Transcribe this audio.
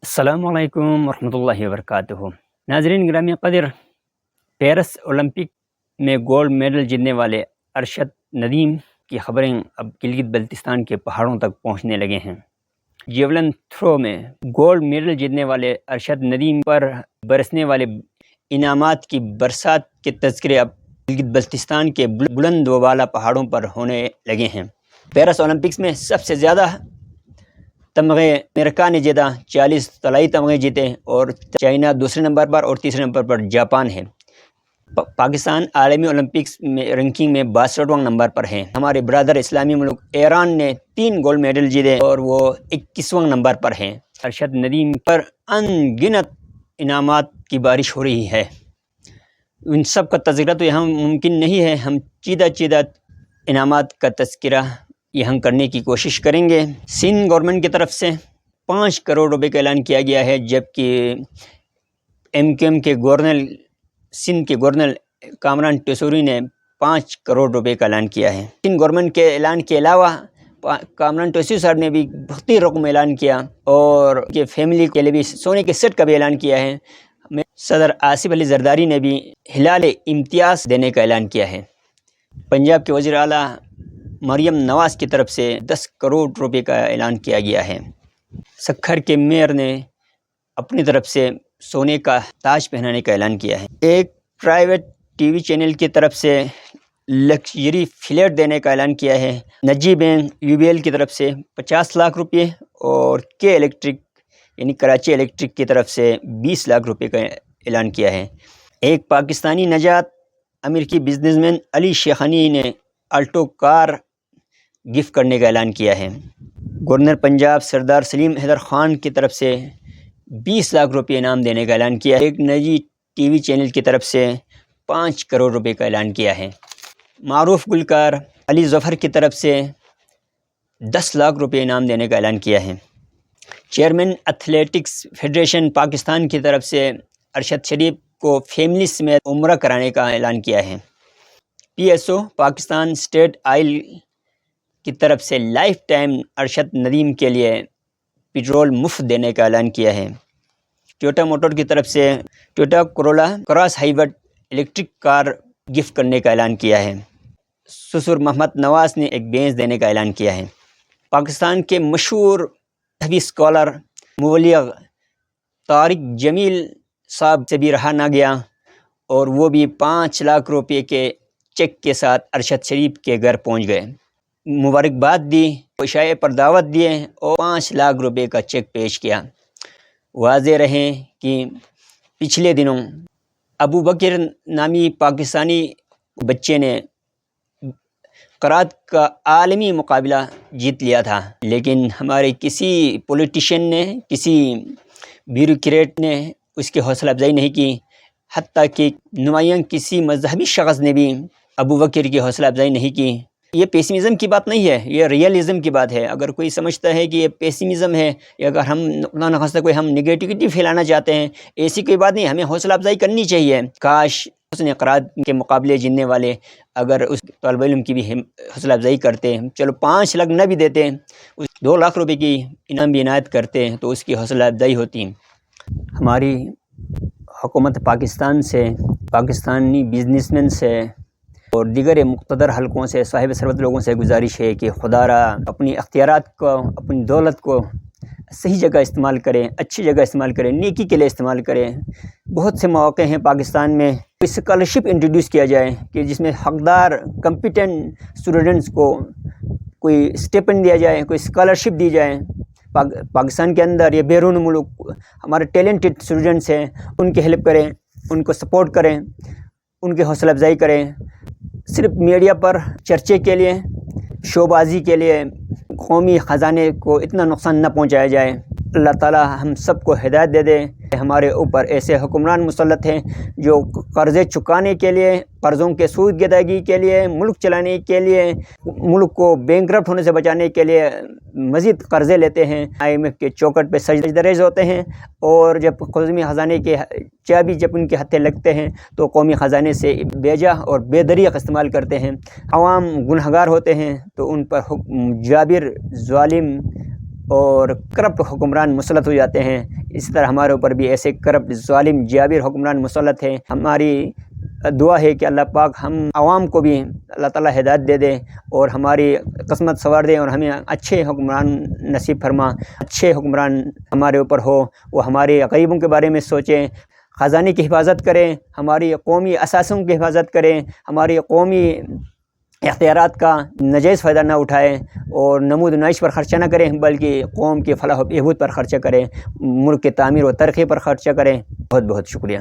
السلام علیکم ورحمۃ اللہ وبرکاتہ۔ ناظرین گرامی قدر، پیرس اولمپک میں گولڈ میڈل جیتنے والے ارشد ندیم کی خبریں اب گلگت بلتستان کے پہاڑوں تک پہنچنے لگے ہیں۔ جیولن تھرو میں گولڈ میڈل جیتنے والے ارشد ندیم پر برسنے والے انعامات کی برسات کے تذکرے اب گلگت بلتستان کے بلند و بالا پہاڑوں پر ہونے لگے ہیں۔ پیرس اولمپکس میں سب سے زیادہ تمغے امریکہ نے جیتا، 40 طلائی تمغے جیتے، اور چائنا دوسرے نمبر پر اور تیسرے نمبر پر جاپان ہے۔ پاکستان عالمی اولمپکس میں رینکنگ میں 62واں نمبر پر ہے۔ ہمارے برادر اسلامی ملک ایران نے 3 گولڈ میڈل جیتے اور وہ 21واں نمبر پر ہیں۔ ارشد ندیم پر ان گنت انعامات کی بارش ہو رہی ہے۔ ان سب کا تذکرہ تو یہاں ممکن نہیں ہے، ہم چیدہ انعامات کا تذکرہ یہاں کرنے کی کوشش کریں گے۔ سندھ گورنمنٹ کی طرف سے 5 کروڑ روپے کا اعلان کیا گیا ہے، جبکہ MQM کے گورنر سندھ کے گورنر کامران ٹیسوری نے 5 کروڑ روپے کا اعلان کیا ہے۔ سندھ گورنمنٹ کے اعلان کے علاوہ کامران ٹیسوری صاحب نے بھی بہت رقم اعلان کیا، اور کہ فیملی کے لیے بھی سونے کے سیٹ کا بھی اعلان کیا ہے۔ صدر آصف علی زرداری نے بھی ہلال امتیاز دینے کا اعلان کیا ہے۔ پنجاب کے وزیر اعلیٰ مریم نواز کی طرف سے 10 کروڑ روپے کا اعلان کیا گیا ہے۔ سکھر کے میئر نے اپنی طرف سے سونے کا تاج پہنانے کا اعلان کیا ہے۔ ایک پرائیویٹ ٹی وی چینل کی طرف سے لگژری فلیٹ دینے کا اعلان کیا ہے۔ نجی بینک UBL کی طرف سے 50 لاکھ روپے اور کے الیکٹرک یعنی کراچی الیکٹرک کی طرف سے 20 لاکھ روپے کا اعلان کیا ہے۔ ایک پاکستانی نژاد امریکی بزنس مین علی شیخانی نے الٹو کار گفٹ کرنے کا اعلان کیا ہے۔ گورنر پنجاب سردار سلیم حیدر خان کی طرف سے 20 لاکھ روپے انعام دینے کا اعلان کیا ہے۔ ایک نجی ٹی وی چینل کی طرف سے 5 کروڑ روپے کا اعلان کیا ہے۔ معروف گلوکار علی ظفر کی طرف سے 10 لاکھ روپے انعام دینے کا اعلان کیا ہے۔ چیئرمین ایتھلیٹکس فیڈریشن پاکستان کی طرف سے ارشد شریف کو فیملی سمیت عمرہ کرانے کا اعلان کیا ہے۔ PSO پاکستان اسٹیٹ آئل کی طرف سے لائف ٹائم ارشد ندیم کے لیے پیٹرول مفت دینے کا اعلان کیا ہے۔ ٹویوٹا موٹر کی طرف سے Toyota کرولا cross hybrid electric car gift کرنے کا اعلان کیا ہے۔ سسر محمد نواز نے ایک بینچ دینے کا اعلان کیا ہے۔ پاکستان کے مشہور ادبی اسکالر مبلغ طارق جمیل صاحب سے بھی رہا نہ گیا، اور وہ بھی 5 لاکھ روپے کے چیک کے ساتھ ارشد شریف کے گھر پہنچ گئے، مبارکباد دی، عشاء پر دعوت دیے اور 5 لاکھ روپے کا چیک پیش کیا۔ واضح رہے کہ پچھلے دنوں ابو بکر نامی پاکستانی بچے نے قرات کا عالمی مقابلہ جیت لیا تھا، لیکن ہمارے کسی پولیٹیشین نے، کسی بیوروکریٹ نے اس کی حوصلہ افزائی نہیں کی، حتیٰ کہ نمایاں کسی مذہبی شخص نے بھی ابو بکر کی حوصلہ افزائی نہیں کی۔ یہ پیسمزم کی بات نہیں ہے، یہ ریئلزم کی بات ہے۔ اگر کوئی سمجھتا ہے کہ یہ پیسمزم ہے، یا اگر ہم نہ خاصہ کوئی ہم نگیٹیوٹی پھیلانا چاہتے ہیں، ایسی کوئی بات نہیں، ہمیں حوصلہ افزائی کرنی چاہیے۔ کاش اس نے قرات کے مقابلے جیتنے والے اگر اس طالب علم کی بھی حوصلہ افزائی کرتے، چلو 5 لاکھ نہ بھی دیتے، 2 لاکھ روپے کی انعام بھی عنایت کرتے تو اس کی حوصلہ افزائی ہوتی۔ ہماری حکومت پاکستان سے، پاکستانی بزنس مین سے اور دیگر مقتدر حلقوں سے، صاحب ثروت لوگوں سے گزارش ہے کہ خدا را اپنی اختیارات کو، اپنی دولت کو صحیح جگہ استعمال کریں، اچھی جگہ استعمال کریں، نیکی کے لیے استعمال کریں۔ بہت سے مواقع ہیں پاکستان میں، اسکالرشپ انٹروڈیوس کیا جائے کہ جس میں حقدار کمپیٹنٹ اسٹوڈنٹس کو کوئی اسٹیپنڈ دیا جائے، کوئی اسکالرشپ دی جائے۔ پاکستان کے اندر یا بیرون ملک ہمارے ٹیلنٹڈ اسٹوڈنٹس ہیں، ان کی ہیلپ کریں، ان کو سپورٹ کریں، ان کی حوصلہ افزائی کریں۔ صرف میڈیا پر چرچے کے لیے، شو بازی کے لیے قومی خزانے کو اتنا نقصان نہ پہنچایا جائے۔ اللہ تعالی ہم سب کو ہدایت دے دے۔ ہمارے اوپر ایسے حکمران مسلط ہیں جو قرضے چکانے کے لیے، قرضوں کے سود ادائیگی کے لیے، ملک چلانے کے لیے، ملک کو بینکرپٹ ہونے سے بچانے کے لیے مزید قرضے لیتے ہیں، IMF کے چوکٹ پہ سجدہ ریز ہوتے ہیں، اور جب قومی خزانے کے چابی جب ان کے ہتھے لگتے ہیں تو قومی خزانے سے بیجا اور بے دریغ استعمال کرتے ہیں۔ عوام گنہگار ہوتے ہیں تو ان پر جابر، ظالم اور کرپٹ حکمران مسلط ہو جاتے ہیں، اسی طرح ہمارے اوپر بھی ایسے کرپٹ ظالم جابر حکمران مسلط ہیں۔ ہماری دعا ہے کہ اللہ پاک ہم عوام کو بھی اللہ تعالیٰ ہدایت دے دے اور ہماری قسمت سنوار دے، اور ہمیں اچھے حکمران نصیب فرما، اچھے حکمران ہمارے اوپر ہو، وہ ہمارے غریبوں کے بارے میں سوچیں، خزانے کی حفاظت کریں، ہماری قومی اثاثوں کی حفاظت کریں، ہماری قومی اختیارات کا ناجائز فائدہ نہ اٹھائیں اور نمود و نمائش پر خرچہ نہ کریں، بلکہ قوم کے فلاح و بہبود پر خرچہ کریں، ملک کے تعمیر و ترقی پر خرچہ کریں۔ بہت بہت شکریہ۔